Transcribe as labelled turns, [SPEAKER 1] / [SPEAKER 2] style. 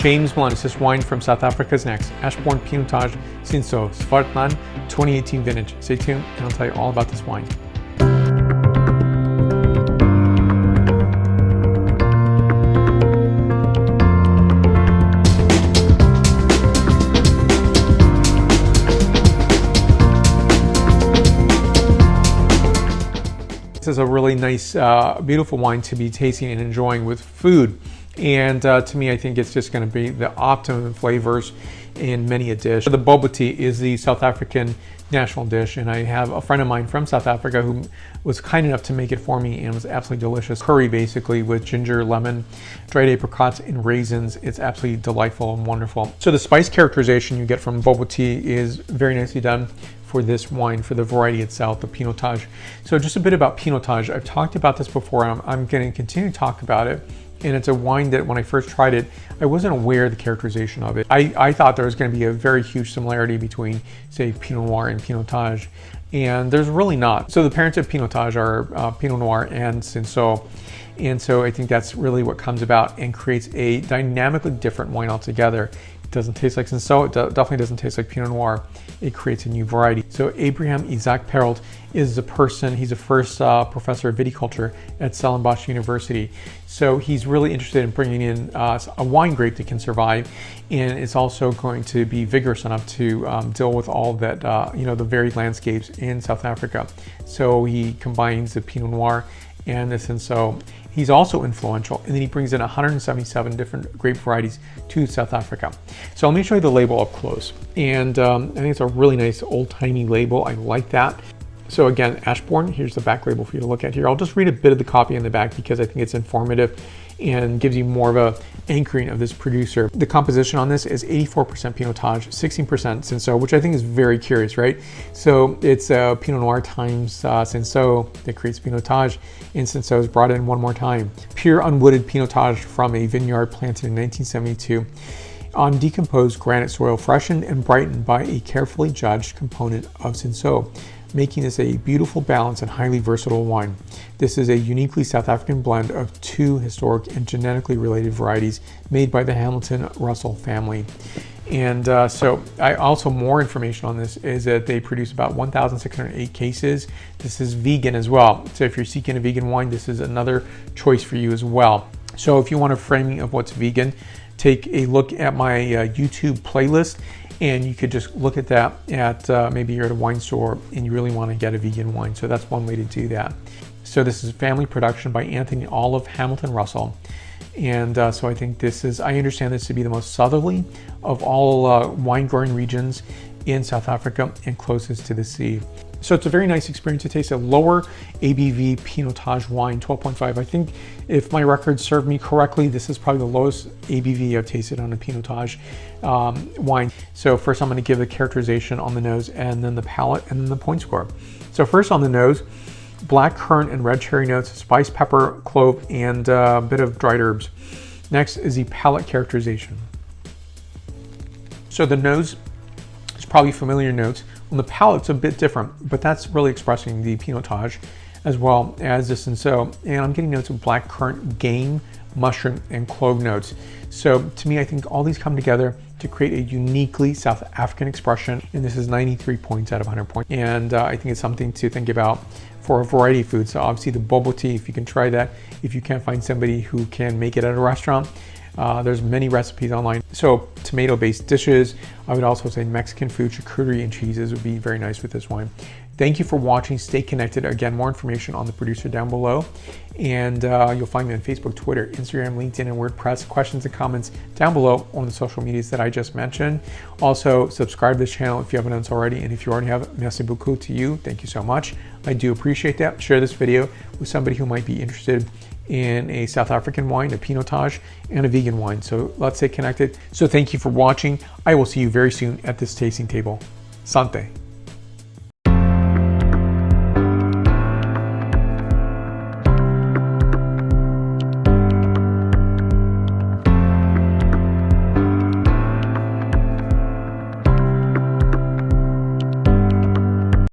[SPEAKER 1] James Melendez, this wine from South Africa is next. Ashbourne Pinotage-Cinsault, Swartland 2018 vintage. Stay tuned and I'll tell you all about this wine. This is a really nice, beautiful wine to be tasting and enjoying with food. And to me, I think it's just going to be the optimum flavors in many a dish. The boba tea is the South African national dish, and I have a friend of mine from South Africa who was kind enough to make it for me, and it was absolutely delicious. Curry, basically, with ginger, lemon, dried apricots, and raisins. It's absolutely delightful and wonderful. So the spice characterization you get from boba tea is very nicely done for this wine, for the variety itself, the Pinotage. So just a bit about Pinotage. I've talked about this before. I'm going to continue to talk about it. And it's a wine that when I first tried it, I wasn't aware of the characterization of it. I thought there was going to be a very huge similarity between, say, Pinot Noir and Pinotage, and there's really not. So the parents of Pinotage are Pinot Noir and Cinsault, and so I think that's really what comes about and creates a dynamically different wine altogether. It doesn't taste like Cinsault, it definitely doesn't taste like Pinot Noir. It creates a new variety. So Abraham Isaac Perrault is the person, he's the first professor of viticulture at Stellenbosch University. So he's really interested in bringing in a wine grape that can survive, and it's also going to be vigorous enough to deal with all that, the varied landscapes in South Africa. So he combines the Pinot Noir and the Cinsault. He's also influential, and then he brings in 177 different grape varieties to South Africa. So let me show you the label up close. And I think it's a really nice old-timey label. I like that. So again, Ashbourne, here's the back label for you to look at here. I'll just read a bit of the copy in the back because I think it's informative and gives you more of a anchoring of this producer. The composition on this is 84% Pinotage, 16% Cinsault, which I think is very curious, right? So it's Pinot Noir times Cinsault that creates Pinotage, and Cinsault is brought in one more time. Pure unwooded Pinotage from a vineyard planted in 1972 on decomposed granite soil, freshened and brightened by a carefully judged component of Cinsault, making this a beautiful, balanced, and highly versatile wine. This is a uniquely South African blend of two historic and genetically related varieties made by the Hamilton Russell family. And so more information on this is that they produce about 1,608 cases. This is vegan as well. So if you're seeking a vegan wine, this is another choice for you as well. So if you want a framing of what's vegan, take a look at my YouTube playlist, and you could just look at that at maybe you're at a wine store and you really want to get a vegan wine. So that's one way to do that. So this is family production by Anthony Olive Hamilton Russell. And so I think I understand this to be the most southerly of all wine growing regions in South Africa and closest to the sea. So it's a very nice experience to taste a lower ABV Pinotage wine, 12.5. I think if my records serve me correctly, this is probably the lowest ABV I've tasted on a Pinotage wine. So first I'm going to give the characterization on the nose, and then the palate, and then the point score. So first on the nose, black currant and red cherry notes, spice, pepper, clove, and a bit of dried herbs. Next is the palate characterization. So the nose is probably familiar notes. On the palate, it's a bit different, but that's really expressing the Pinotage as well as the Cinsault. And I'm getting notes of black currant, game, mushroom, and clove notes. So to me, I think all these come together to create a uniquely South African expression. And this is 93 points out of 100 points. And I think it's something to think about for a variety of foods. So obviously the boba tea, if you can try that, if you can't find somebody who can make it at a restaurant, there's many recipes online. So tomato-based dishes, I would also say Mexican food, charcuterie, and cheeses would be very nice with this wine. Thank you for watching. Stay connected. Again, more information on the producer down below. And you'll find me on Facebook, Twitter, Instagram, LinkedIn, and WordPress. Questions and comments down below on the social medias that I just mentioned. Also, subscribe to this channel if you haven't done so already. And if you already have, merci beaucoup to you. Thank you so much. I do appreciate that. Share this video with somebody who might be interested in a South African wine, a Pinotage, and a vegan wine. So let's stay connected. So thank you for watching. I will see you very soon at this tasting table. Santé.